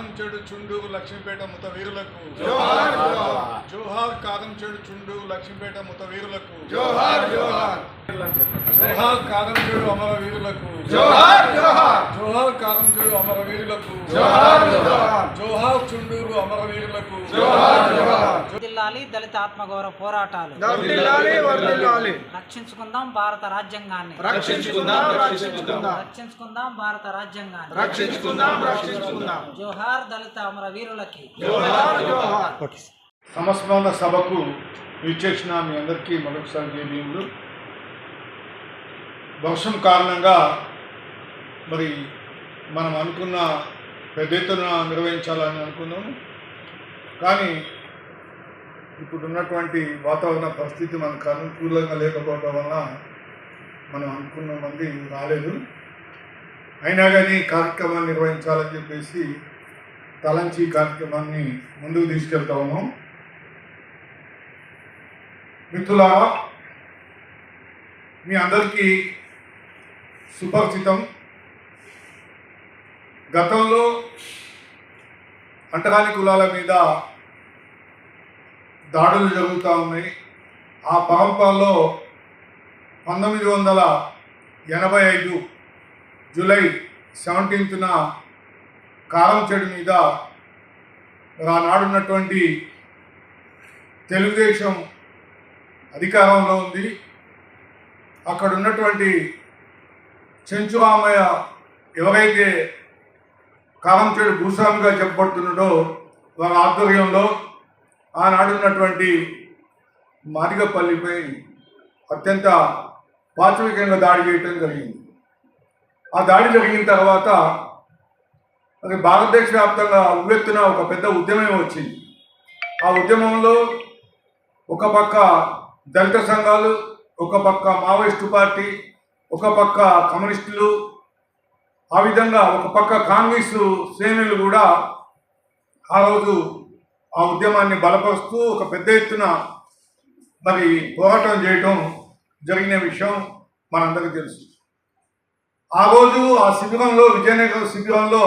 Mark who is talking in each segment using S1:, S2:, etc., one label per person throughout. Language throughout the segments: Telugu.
S1: కారంచేడు చుండూరు లక్ష్మీపేట ముత వీరులకు జోహార్ కారంచేడు చుండూరు లక్ష్మీపేట ముత వీరులకు జోహార్ కారంచేడు అమర వీరులకు జోహార్ కారంచేడు అమర వీరులకు జోహార్ చుండూరు అమర వీరులకు
S2: వర్ధిల్లాలి దళిత ఆత్మగౌరవ పోరాటాలు రక్షించుకుందాం భారత రాజ్యాంగాన్ని రక్షించుకుందాం భారత రాజ్యాంగాన్ని జోహార్ దళిత అమర వీరులకి
S1: సమస్మరణ సభకు విచ్చేసిన మీ అందరికీ మరొకసారి జైలు. వర్షం కారణంగా మరి మనం అనుకున్న పెద్ద ఎత్తున నిర్వహించాలని అనుకున్నాము. కానీ ఇప్పుడున్నటువంటి వాతావరణ పరిస్థితి మనకు అనుకూలంగా లేకపోవడం వల్ల మనం అనుకున్న మంది రాలేదు. అయినా కానీ కార్యక్రమాన్ని నిర్వహించాలని చెప్పేసి తలంచి కార్యక్రమాన్ని ముందుకు తీసుకెళ్తా ఉన్నాం. మిత్రులారా, మీ అందరికీ సుపరిచితం, గతంలో అంటరాని కులాల మీద దాడులు జరుగుతూ ఉన్నాయి. ఆ పరంపరలో 1985 జూలై 17న కారంచేడు మీద ఆనాడున్నటువంటి తెలుగుదేశం అధికారంలో ఉంది. అక్కడ ఉన్నటువంటి చెంచురామయ్య ఎవరైతే కారంచేడు భూస్వామిగా చెప్పబడుతున్నాడో వారి ఆధ్వర్యంలో ఆనాడున్నటువంటి మాదిగపల్లిపై అత్యంత పాశవికంగా దాడి చేయటం జరిగింది. ఆ దాడి జరిగిన తర్వాత అది భారతదేశ వ్యాప్తంగా ఉవ్వెత్తున ఒక పెద్ద ఉద్యమం వచ్చింది. ఆ ఉద్యమంలో ఒక పక్క దళిత సంఘాలు, ఒక పక్క మావోయిస్టు పార్టీ, ఒక పక్క కమ్యూనిస్టులు, ఆ విధంగా ఒక పక్క కాంగ్రెస్ శ్రేణులు కూడా ఆ రోజు ఆ ఉద్యమాన్ని బలపరుస్తూ ఒక పెద్ద ఎత్తున మరి పోరాటం చేయటం జరిగిన విషయం మనందరికీ తెలుసు. ఆ రోజు ఆ శిబిరంలో, విజయనగరం శిబిరంలో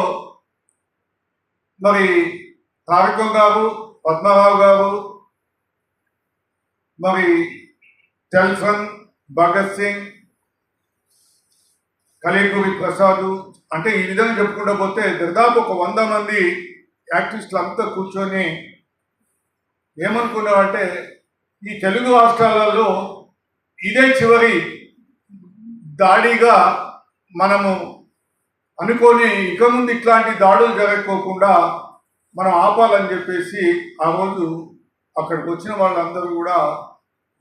S1: మరి తారకం గారు, పద్మరావు గారు, మరి తెల్సన్, భగత్ సింగ్, కలికూరి ప్రసాద్, అంటే ఈ విధంగా చెప్పుకుంటూ పోతే దాదాపు ఒక 100 మంది యాక్టివిస్టులు అంతా కూర్చొని ఏమనుకున్నారంటే ఈ తెలుగు రాష్ట్రాలలో ఇదే చివరి దాడిగా మనము అనుకొని ఇక ముందు ఇట్లాంటి దాడులు జరగకోకుండా మనం ఆపాలని చెప్పేసి ఆ రోజు అక్కడికి వచ్చిన వాళ్ళందరూ కూడా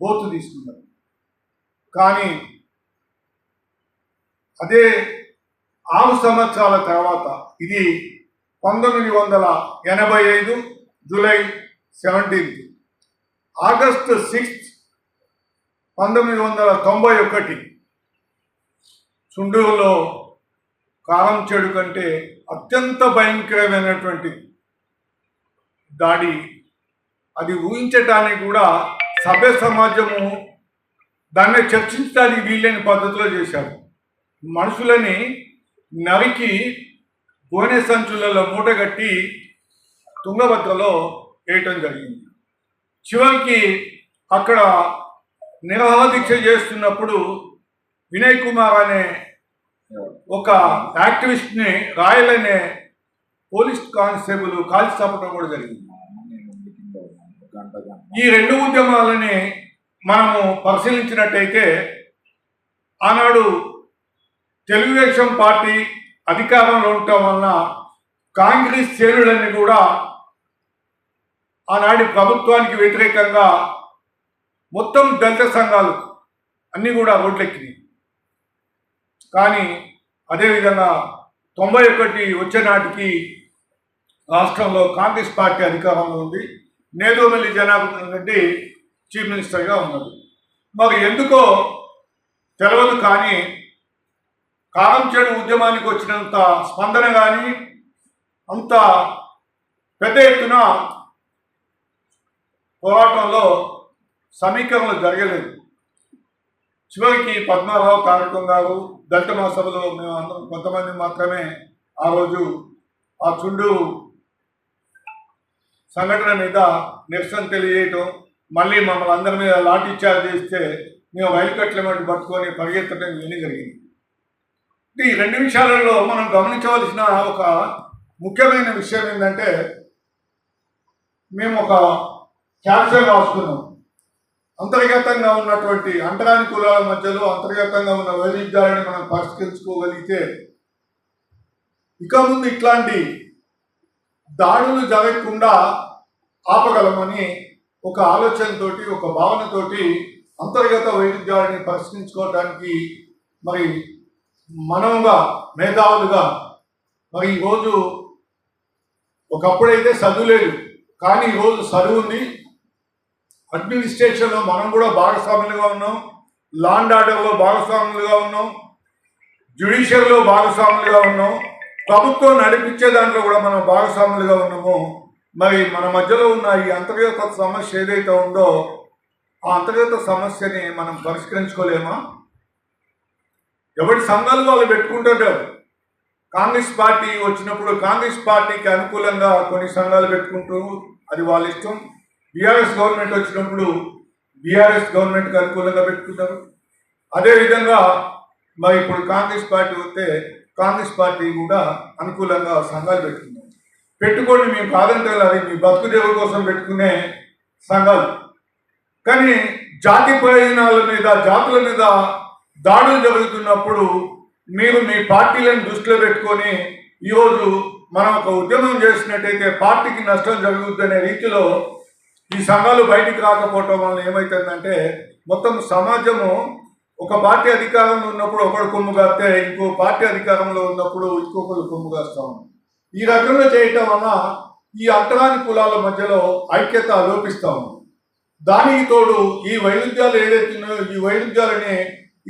S1: ఓతు తీసుకున్నారు. కానీ అదే 6 సంవత్సరాల తర్వాత, ఇది 1985 జూలై 17, ఆగస్టు 6, 1991 చుండూరులో కారంచేడు కంటే అత్యంత భయంకరమైనటువంటి దాడి. అది ఊహించటానికి కూడా సభ్య సమాజము దాన్ని చర్చించడానికి వీలైన పద్ధతిలో చేశారు. మనుషులని నరికి గోనె సంచులలో మూటగట్టి తుంగభద్రలో వేయటం జరిగింది. చివరికి అక్కడ నిరాహార దీక్ష చేస్తున్నప్పుడు వినయ్ కుమార్ అనే ఒక యాక్టివిస్ట్ని రాయల్ అనే పోలీస్ కానిస్టేబుల్ కాల్చి చంపడం కూడా జరిగింది. ఈ 2 ఉద్యమాలని మనము పరిశీలించినట్టయితే ఆనాడు తెలుగుదేశం పార్టీ అధికారంలో ఉండటం వలన కాంగ్రెస్ శ్రేణులన్నీ కూడా ఆనాటి ప్రభుత్వానికి వ్యతిరేకంగా మొత్తం దళిత సంఘాలు అన్నీ కూడా రోడ్లెక్కినాయి. కానీ అదేవిధంగా 91 వచ్చే నాటికి రాష్ట్రంలో కాంగ్రెస్ పార్టీ అధికారంలో ఉంది. నేదురుమల్లి జనార్దన్ రెడ్డి చీఫ్ మినిస్టర్గా ఉన్నారు. మరి ఎందుకో తెలియదు, కానీ కారంచేడు ఉద్యమానికి వచ్చినంత స్పందన కానీ అంత పెద్ద ఎత్తున పోరాటంలో సమీకరణలు జరగలేదు. చివరికి పద్మారావు, తారకం గారు, దళిత మహాసభలో మేము అందరం కొంతమంది మాత్రమే ఆ రోజు ఆ చుండూరు సంఘటన మీద నిరసన తెలియజేయటం, మళ్ళీ మమ్మల్ని అందరి మీద లాఠీ చార్జ్ చేస్తే మేము రైలు కట్లమెంట్ పట్టుకొని పరిగెత్తడం ఇవన్నీ జరిగింది. ఈ రెండు విషయాలలో మనం గమనించవలసిన ఒక ముఖ్యమైన విషయం ఏంటంటే, మేము ఒక క్యాప్షన్ రాసుకున్నాం. అంతర్గతంగా ఉన్నటువంటి అంటరాని కులాల మధ్యలో అంతర్గతంగా ఉన్న వైవిధ్యాలని మనం పరిష్కరించుకోగలిగితే ఇక ముందు ఇట్లాంటి దాడులు జరగకుండా ఆపగలమని ఒక ఆలోచనతోటి, ఒక భావనతోటి అంతర్గత వైవిధ్యాలని పరిష్కరించుకోవడానికి మరి మనముగా మేధావులుగా మరి ఈరోజు ఒకప్పుడైతే చదువు లేదు, కానీ ఈరోజు చదువు ఉంది. అడ్మినిస్ట్రేషన్లో మనం కూడా భాగస్వాములుగా ఉన్నాం, లా అండ్ ఆర్డర్లో భాగస్వాములుగా ఉన్నాం, జ్యుడిషియర్లో భాగస్వాములుగా ఉన్నాం, ప్రభుత్వం నడిపించే దాంట్లో కూడా మనం భాగస్వాములుగా ఉన్నాము. మరి మన మధ్యలో ఉన్న ఈ అంతర్గత సమస్య ఏదైతే ఉందో ఆ అంతర్గత సమస్యని మనం పరిష్కరించుకోలేమా? ఎవరి సంఘాలు వాళ్ళు పెట్టుకుంటుంటారు. కాంగ్రెస్ పార్టీ వచ్చినప్పుడు కాంగ్రెస్ పార్టీకి అనుకూలంగా కొన్ని సంఘాలు పెట్టుకుంటూ అది వాళ్ళ ఇష్టం. బీఆర్ఎస్ గవర్నమెంట్ వచ్చినప్పుడు బీఆర్ఎస్ గవర్నమెంట్కి అనుకూలంగా పెట్టుకుంటారు. అదేవిధంగా మరి ఇప్పుడు కాంగ్రెస్ పార్టీ వస్తే కాంగ్రెస్ పార్టీ కూడా అనుకూలంగా సంఘాలు పెట్టుకోండి, మేము కాదంటే అది మీ బతుకుదేవుల కోసం పెట్టుకునే సంఘాలు. కానీ జాతి ప్రయోజనాల మీద, జాతుల మీద దాడులు జరుగుతున్నప్పుడు మీరు మీ పార్టీలను దృష్టిలో పెట్టుకొని ఈరోజు మనం ఒక ఉద్యమం చేసినట్టయితే పార్టీకి నష్టం జరుగుతుందనే రీతిలో ఈ సంఘాలు బయటికి రాకపోవటం వల్ల ఏమవుతుందంటే మొత్తం సమాజము ఒక పార్టీ అధికారంలో ఉన్నప్పుడు ఒకడు కొమ్ము కాస్తే ఇంకో పార్టీ అధికారంలో ఉన్నప్పుడు ఇంకొకరు కొమ్ము కాస్తాము. ఈ రకంగా చేయటం వల్ల ఈ అంటరాని కులాల మధ్యలో ఐక్యత లోపిస్తాము. దానికి తోడు ఈ వైరుధ్యాలు ఏదైతున్నాయో ఈ వైరుధ్యాలని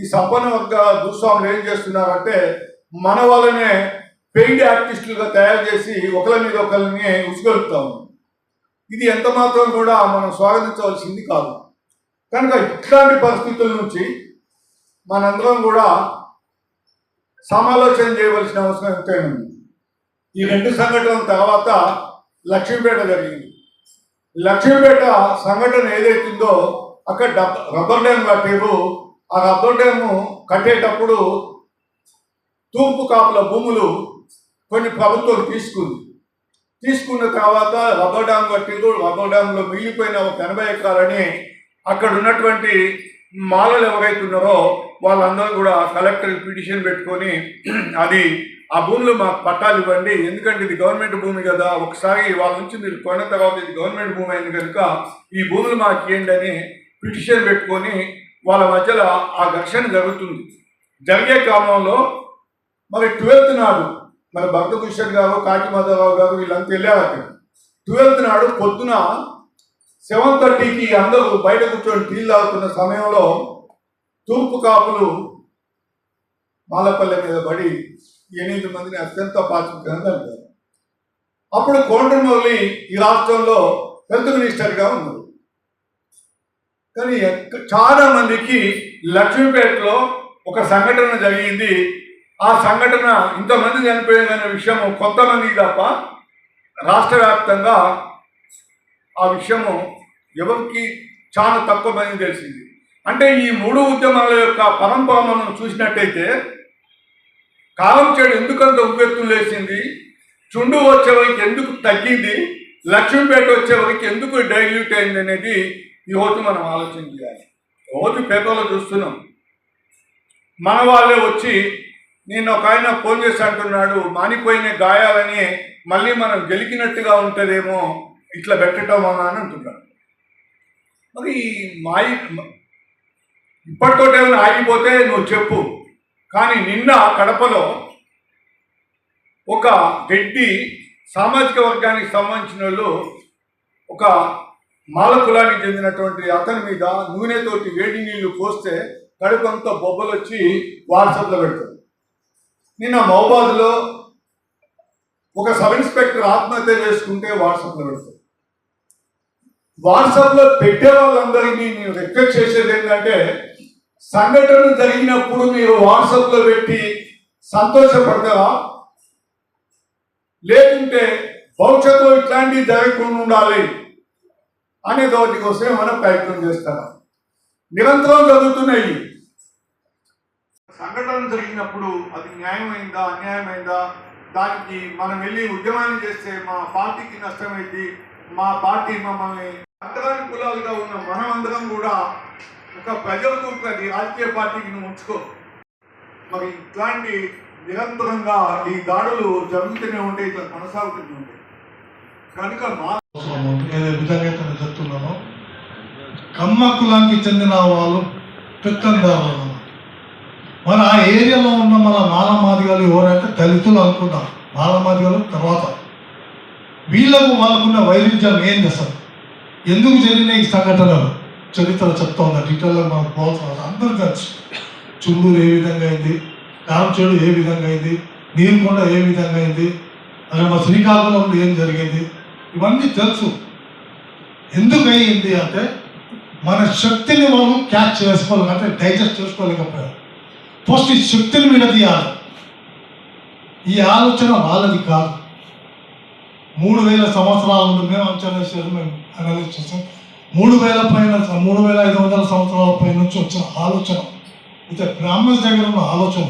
S1: ఈ సంపన్న వర్గ భూస్వాములు ఏం చేస్తున్నారంటే మన వాళ్ళనే పెయిడ్ ఆర్టిస్టులుగా తయారు చేసి ఒకరి మీద ఒకరిని ఉసుగొలుపుతాము. ఇది ఎంత మాత్రం కూడా మనం స్వాగతించవలసింది కాదు. కనుక ఇట్లాంటి పరిస్థితుల నుంచి మనందరం కూడా సమాలోచన చేయవలసిన అవసరం ఎంతైనా ఉంది. ఈ రెండు సంఘటనల తర్వాత లక్ష్మీపేట జరిగింది. లక్ష్మీపేట సంఘటన ఏదైతుందో అక్కడ రబ్బర్ డ్యామ్ కట్టారు. ఆ రబ్బర్ డ్యాము కట్టేటప్పుడు తూర్పు కాపుల భూములు కొన్ని ప్రభుత్వం తీసుకున్న తర్వాత రబ్బర్ డ్యామ్ కట్టారు. రబ్బర్ డ్యామ్లో మిగిలిపోయిన ఒక 80 ఎకరాలని అక్కడ ఉన్నటువంటి మాలలు ఎవరైతే ఉన్నారో వాళ్ళందరూ కూడా కలెక్టర్ పిటిషన్ పెట్టుకొని అది ఆ భూములు మాకు పట్టాలు ఇవ్వండి, ఎందుకంటే ఇది గవర్నమెంట్ భూమి కదా, ఒకసారి వాళ్ళ నుంచి మీరు కొన్న తర్వాత ఇది గవర్నమెంట్ భూమి అయింది కనుక ఈ భూములు మాకు ఇవ్వండి అని పిటిషన్ పెట్టుకొని వాళ్ళ మధ్యలో ఆ ఘర్షణ జరుగుతుంది. జరిగే క్రమంలో మరి 12th నాడు మరి భక్తభూషణ్ గారు, కాకిమాధవరావు గారు వీళ్ళంతా వెళ్ళారు అక్కడ. 12th నాడు పొద్దున 7:30కి అందరూ బయట కూర్చొని టీలు తాగుతున్న సమయంలో తూర్పు కాపులు మాలపల్లె మీద పడి 8 మందిని అత్యంత పాచికంగా కలిపారు. అప్పుడు కోండ్రమౌళి ఈ రాష్ట్రంలో హెల్త్ మినిస్టర్గా ఉన్నారు. కానీ చాలా మందికి లక్ష్మీపేటలో ఒక సంఘటన జరిగింది. ఆ సంఘటన ఇంతమంది చనిపోయిందనే విషయం కొంతమంది తప్ప రాష్ట్ర వ్యాప్తంగా ఆ విషయము ఎవరికి చాలా తక్కువ మంది తెలిసింది. అంటే ఈ 3 ఉద్యమాల యొక్క పరంపర మనం చూసినట్టయితే కాలం చెడు ఎందుకంత ఉవ్వెత్తులు లేచింది, చుండు వచ్చేవరికి ఎందుకు తగ్గింది, లక్ష్మీపేట వచ్చేవరికి ఎందుకు డైల్యూట్ అయింది అనేది ఈరోజు మనం ఆలోచన చేయాలి. రోజు పేపర్లో చూస్తున్నాం. మన వాళ్ళే వచ్చి నేను ఒక ఆయన ఫోన్ చేసి అంటున్నాడు, మానిపోయిన గాయాలని మళ్ళీ మనం గెలికినట్టుగా ఉంటుందేమో ఇట్లా పెట్టడం అని అంటున్నాడు. మరి ఇప్పటితో ఏమైనా ఆగిపోతే నువ్వు చెప్పు. కానీ నిన్న కడపలో ఒక రెడ్డి సామాజిక వర్గానికి సంబంధించిన వాళ్ళు ఒక మాల కులానికి చెందినటువంటి అతని మీద నూనెతోటి వేడి నీళ్లు పోస్తే కడుపంతా బొబ్బలు వచ్చి వాట్సాప్లో పెడతారు. నిన్న మహబాద్లో ఒక సబ్ ఇన్స్పెక్టర్ ఆత్మహత్య చేసుకుంటే వాట్సాప్లో పెడతారు. వాట్సాప్లో పెట్టే వాళ్ళందరినీ నేను రిక్వెస్ట్ చేసేది ఏంటంటే సంఘటన జరిగినప్పుడు మీరు వాట్సాప్లో పెట్టి సంతోషపడతారా, లేకుంటే భవిష్యత్తులో ఇట్లాంటివి జరగకుండా ఉండాలి అనే దాటి కోసమే మనం ప్రయత్నం చేస్తాం. నిరంతరం జరుగుతున్నాయి. సంఘటన జరిగినప్పుడు అది న్యాయమైందా అన్యాయమైందా, దానికి మనం వెళ్ళి ఉద్యమాన్ని చేస్తే మా పార్టీకి నష్టమైంది, మా పార్టీ మమ్మల్ని అంతరాని కులాలుగా ఉన్న మనమందరం కూడా ఒక ప్రజలకు ఒక రాజకీయ పార్టీకి నువ్వు ఉంచుకో. మరి ఇట్లాంటి నిరంతరంగా ఈ దాడులు జరుగుతూనే ఉంటాయి, ఇట్లా కొనసాగుతూనే ఉంటాయి. కనుక మా
S3: ఏదో విధంగా అయితే నేను చెప్తున్నాను, కమ్మ కులానికి చెందిన వాళ్ళు పెత్తందారులు. మన ఆ ఏరియాలో ఉన్న మన మాలమాదిగలు ఎవరంటే దళితులు అనుకుంటాం. మాలమాదిగలు తర్వాత వాళ్ళకున్న వైరుధ్యం ఏంది, అసలు ఎందుకు జరిగిన ఈ సంఘటనలు చరిత్ర చెప్తా ఉందా, డీటెయిల్గా మనకు పోవాల్సిన అందరూ తెలుసు. చుండూరు ఏ విధంగా అయింది, కారంచేడు ఏ విధంగా అయింది, నీరుకొండ ఏ విధంగా అయింది, అక్కడ మా శ్రీకాకుళంలో ఏం జరిగింది, ఇవన్నీ తెలుసు. ఎందుకు అయింది అంటే మన శక్తిని వాళ్ళు క్యాచ్ చేసుకోవాలి, అంటే డైజెస్ట్ చేసుకోలేకపోయారు. ఫస్ట్ ఈ శక్తిని విడదీయాలి. ఈ ఆలోచన వాళ్ళది కాదు. 3000 సంవత్సరాల ముందు మేము అంచనా చేసాము, మేము అనలైజ్ చేసాం. 3500 సంవత్సరాల పై నుంచి వచ్చిన ఆలోచన, అయితే బ్రాహ్మణ్స్ దగ్గర ఉన్న ఆలోచన.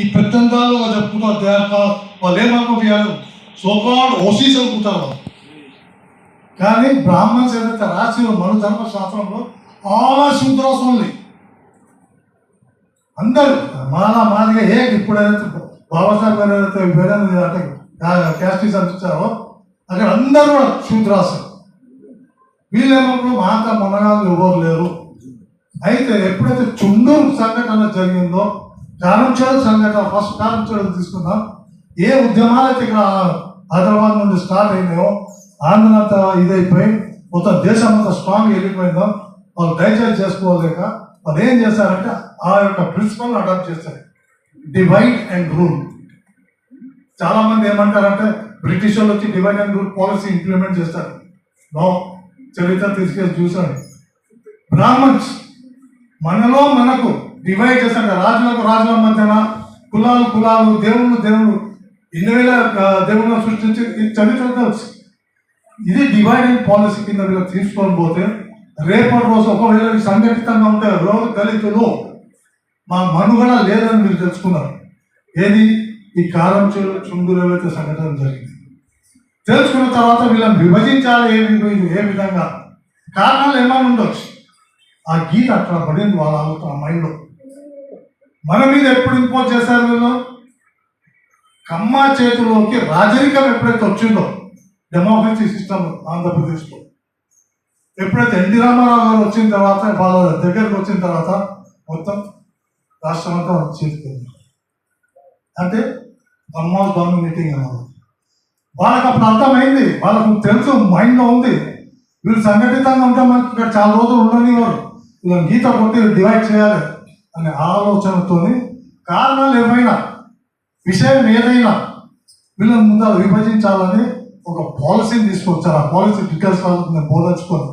S3: ఈ పెద్దందాలుగా చెప్పుకుంటారు, వాళ్ళు ఏమనుకుంటారు, సోకాల్డ్ ఓసీస్ అనుకుంటారు వాళ్ళు. కానీ బ్రాహ్మణ్స్ ఏదైతే రాసిన మన ధర్మశాస్త్రంలో ఆల్ శూద్రాస్ ఓన్లీ, అందరూ మాదిగా ఇప్పుడు ఏదైతే బాబాసాహెబ్ గారు ఏదైతే వేరే అంటే క్యాస్టీస్ అనిపించారో అక్కడ అందరూ శూద్రాస్. వీళ్ళేమప్పుడు మాత మనగాలు ఎవరు లేరు. అయితే ఎప్పుడైతే చుండూరు సంఘటన జరిగిందో, కారంచేడు సంఘటన, ఫస్ట్ కారంచేడు తీసుకుందాం, ఏ ఉద్యమాలైతే ఇక్కడ హైదరాబాద్ నుండి స్టార్ట్ అయినాయో, ఆంధ్ర అంతా ఇదైపోయి మొత్తం దేశం అంతా స్ట్రాంగ్ వెళ్ళిపోయిందో, వాళ్ళు డైజెస్ట్ చేసుకోలేక వాళ్ళు ఏం చేశారంటే ఆ యొక్క ప్రిన్సిపల్ అడాప్ట్ చేశారు, డివైడ్ అండ్ రూల్. చాలా మంది ఏమంటారంటే బ్రిటిష్ వాళ్ళు వచ్చి divide and rule policy implement చేస్తారు. నో, చరిత్ర తీసుకెళ్ళి చూసాడు. బ్రాహ్మణ్స్ మనలో మనకు డివైడ్ చేశారు. రాజుల మధ్యన కులాలు, దేవుళ్ళు ఇన్ని వేల దేవుళ్ళను సృష్టించి చరిత్ర తెలుసు. ఇది డివైడ్ అండ్ పాలసీ కింద వీళ్ళు తీసుకొని పోతే రేపటి రోజు ఒకవేళ సంఘటితంగా ఉంటే రోజు దళితులు మా మనుగడ లేదని మీరు తెలుసుకున్నారు. ఏది ఈ కారంచేడు చుండూరు ఏవైతే సంఘటన జరిగింది తెలుసుకున్న తర్వాత వీళ్ళని విభజించాలి ఏ విధంగా, కారణాలు ఏమైనా ఉండొచ్చు. ఆ గీత అట్లా పడింది వాళ్ళ ఆలోచన మైండ్లో. మన మీద ఎప్పుడు ఇంపోజ్ చేశారు వీళ్ళు, కమ్మ చేతిలోకి రాజరికం ఎప్పుడైతే వచ్చిందో, డెమోక్రసీ సిస్టమ్ ఆంధ్రప్రదేశ్లో ఎప్పుడైతే ఎన్టీ రామారావు గారు వచ్చిన తర్వాత, వాళ్ళ దగ్గరకు వచ్చిన తర్వాత మొత్తం రాష్ట్రం అంతా చేతికెళ్ళి అంటే అమ్మాస్ డామినేటింగ్ అన్నారు. వాళ్ళకి అప్పుడు అర్థమైంది, వాళ్ళకు తెలుసు, మైండ్లో ఉంది, వీళ్ళు సంఘటితంగా ఉంటే మనకి ఇక్కడ చాలా రోజులు ఉండనివారు, వీళ్ళని గీత కొట్టి డివైడ్ చేయాలి అనే ఆలోచనతోని కారణాలు ఏమైనా, విషయం ఏదైనా వీళ్ళని ముందు విభజించాలని ఒక పాలసీని తీసుకొచ్చారు. ఆ పాలసీ డీటెయిల్స్ నేను బోధించుకోను.